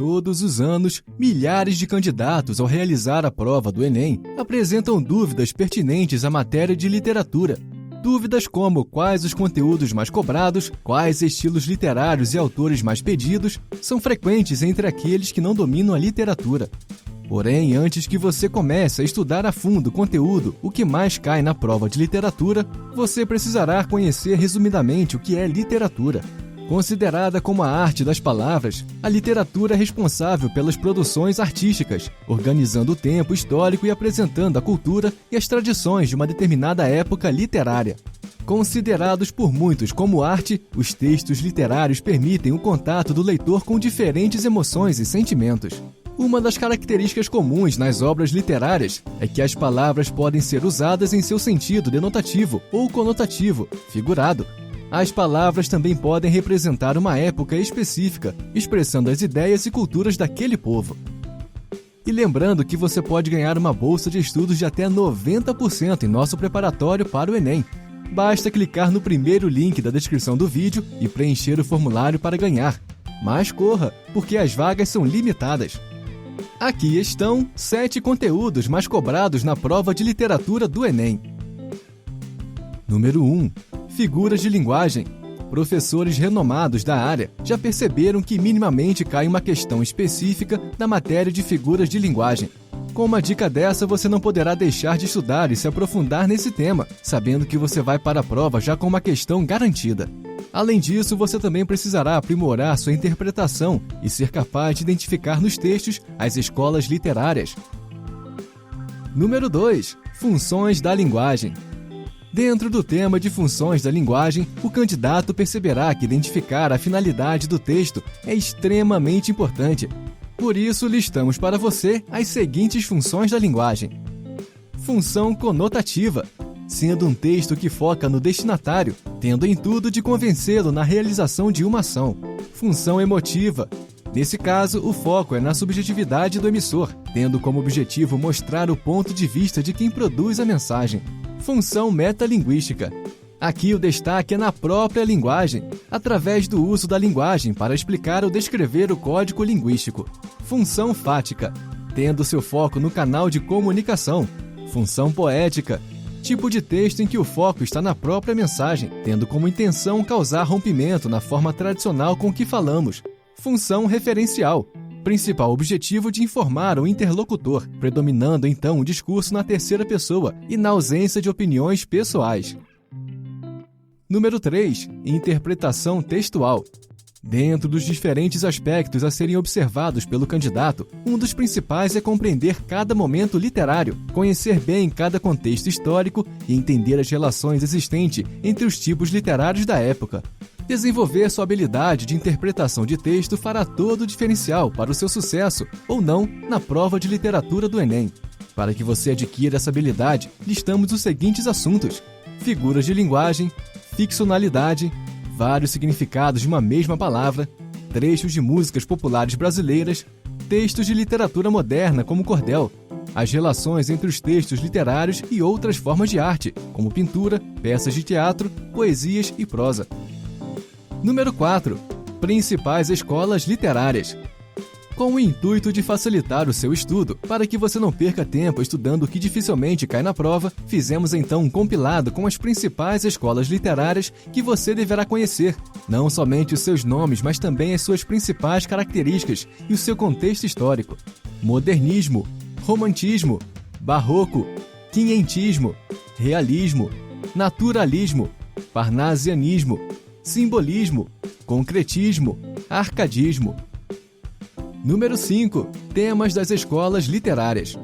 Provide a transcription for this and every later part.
Todos os anos, milhares de candidatos ao realizar a prova do Enem apresentam dúvidas pertinentes à matéria de literatura. Dúvidas como quais os conteúdos mais cobrados, quais estilos literários e autores mais pedidos, são frequentes entre aqueles que não dominam a literatura. Porém, antes que você comece a estudar a fundo o conteúdo, o que mais cai na prova de literatura, você precisará conhecer resumidamente o que é literatura. Considerada como a arte das palavras, a literatura é responsável pelas produções artísticas, organizando o tempo histórico e apresentando a cultura e as tradições de uma determinada época literária. Considerados por muitos como arte, os textos literários permitem o contato do leitor com diferentes emoções e sentimentos. Uma das características comuns nas obras literárias é que as palavras podem ser usadas em seu sentido denotativo ou conotativo, figurado. As palavras também podem representar uma época específica, expressando as ideias e culturas daquele povo. E lembrando que você pode ganhar uma bolsa de estudos de até 90% em nosso preparatório para o Enem. Basta clicar no primeiro link da descrição do vídeo e preencher o formulário para ganhar. Mas corra, porque as vagas são limitadas. Aqui estão 7 conteúdos mais cobrados na prova de literatura do Enem. Número 1. Figuras de linguagem. Professores renomados da área já perceberam que minimamente cai uma questão específica da matéria de figuras de linguagem. Com uma dica dessa, você não poderá deixar de estudar e se aprofundar nesse tema, sabendo que você vai para a prova já com uma questão garantida. Além disso, você também precisará aprimorar sua interpretação e ser capaz de identificar nos textos as escolas literárias. Número 2. Funções da linguagem. Dentro do tema de funções da linguagem, o candidato perceberá que identificar a finalidade do texto é extremamente importante. Por isso, listamos para você as seguintes funções da linguagem. Função conotativa, sendo um texto que foca no destinatário, tendo em tudo de convencê-lo na realização de uma ação. Função emotiva. Nesse caso, o foco é na subjetividade do emissor, tendo como objetivo mostrar o ponto de vista de quem produz a mensagem. Função metalinguística. Aqui o destaque é na própria linguagem, através do uso da linguagem para explicar ou descrever o código linguístico. Função fática, tendo seu foco no canal de comunicação. Função poética, tipo de texto em que o foco está na própria mensagem, tendo como intenção causar rompimento na forma tradicional com que falamos. Função referencial, principal objetivo de informar o interlocutor, predominando então o discurso na terceira pessoa e na ausência de opiniões pessoais. Número 3. Interpretação textual. Dentro dos diferentes aspectos a serem observados pelo candidato, um dos principais é compreender cada momento literário, conhecer bem cada contexto histórico e entender as relações existentes entre os tipos literários da época. Desenvolver sua habilidade de interpretação de texto fará todo o diferencial para o seu sucesso, ou não, na prova de literatura do Enem. Para que você adquira essa habilidade, listamos os seguintes assuntos: figuras de linguagem, ficcionalidade, vários significados de uma mesma palavra, trechos de músicas populares brasileiras, textos de literatura moderna como cordel, as relações entre os textos literários e outras formas de arte, como pintura, peças de teatro, poesias e prosa. Número 4. Principais escolas literárias. Com o intuito de facilitar o seu estudo, para que você não perca tempo estudando o que dificilmente cai na prova, fizemos então um compilado com as principais escolas literárias que você deverá conhecer, não somente os seus nomes, mas também as suas principais características e o seu contexto histórico. Modernismo, romantismo, barroco, quinhentismo, realismo, naturalismo, parnasianismo, simbolismo, concretismo, arcadismo. Número 5. Temas das escolas literárias.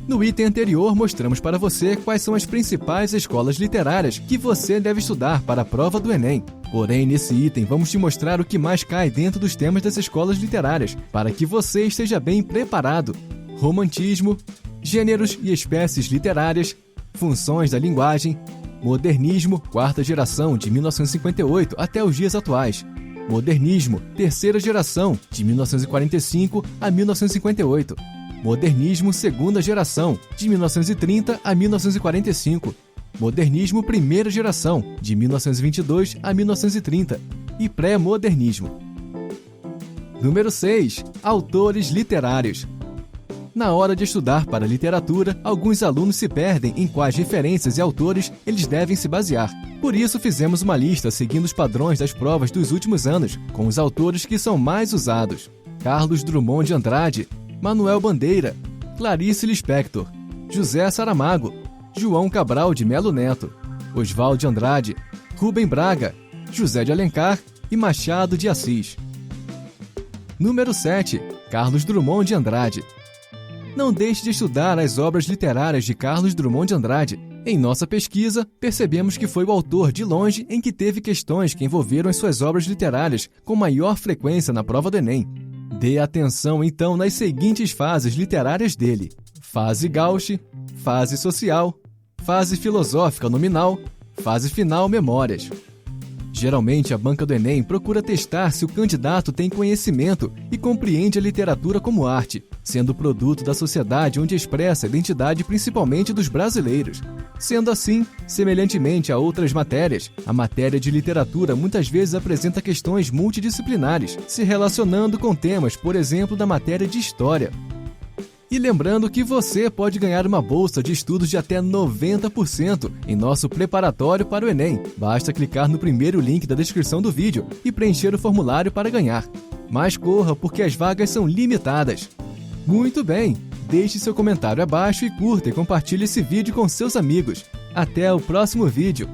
No item anterior, mostramos para você quais são as principais escolas literárias que você deve estudar para a prova do Enem. Porém, nesse item, vamos te mostrar o que mais cai dentro dos temas das escolas literárias, para que você esteja bem preparado. Romantismo, gêneros e espécies literárias, funções da linguagem, modernismo, quarta geração, de 1958 até os dias atuais. Modernismo, terceira geração, de 1945 a 1958. Modernismo, segunda geração, de 1930 a 1945. Modernismo, primeira geração, de 1922 a 1930. E pré-modernismo. Número 6. Autores literários. Na hora de estudar para literatura, alguns alunos se perdem em quais referências e autores eles devem se basear. Por isso, fizemos uma lista seguindo os padrões das provas dos últimos anos, com os autores que são mais usados: Carlos Drummond de Andrade, Manuel Bandeira, Clarice Lispector, José Saramago, João Cabral de Melo Neto, Oswald de Andrade, Rubem Braga, José de Alencar e Machado de Assis. Número 7. Carlos Drummond de Andrade. Não deixe de estudar as obras literárias de Carlos Drummond de Andrade. Em nossa pesquisa, percebemos que foi o autor, de longe, em que teve questões que envolveram as suas obras literárias com maior frequência na prova do Enem. Dê atenção, então, nas seguintes fases literárias dele: fase gauche, fase social, fase filosófica nominal, fase final memórias. Geralmente, a banca do Enem procura testar se o candidato tem conhecimento e compreende a literatura como arte, sendo produto da sociedade onde expressa a identidade principalmente dos brasileiros. Sendo assim, semelhantemente a outras matérias, a matéria de literatura muitas vezes apresenta questões multidisciplinares, se relacionando com temas, por exemplo, da matéria de história. E lembrando que você pode ganhar uma bolsa de estudos de até 90% em nosso preparatório para o Enem. Basta clicar no primeiro link da descrição do vídeo e preencher o formulário para ganhar. Mas corra, porque as vagas são limitadas. Muito bem! Deixe seu comentário abaixo e curta e compartilhe esse vídeo com seus amigos. Até o próximo vídeo!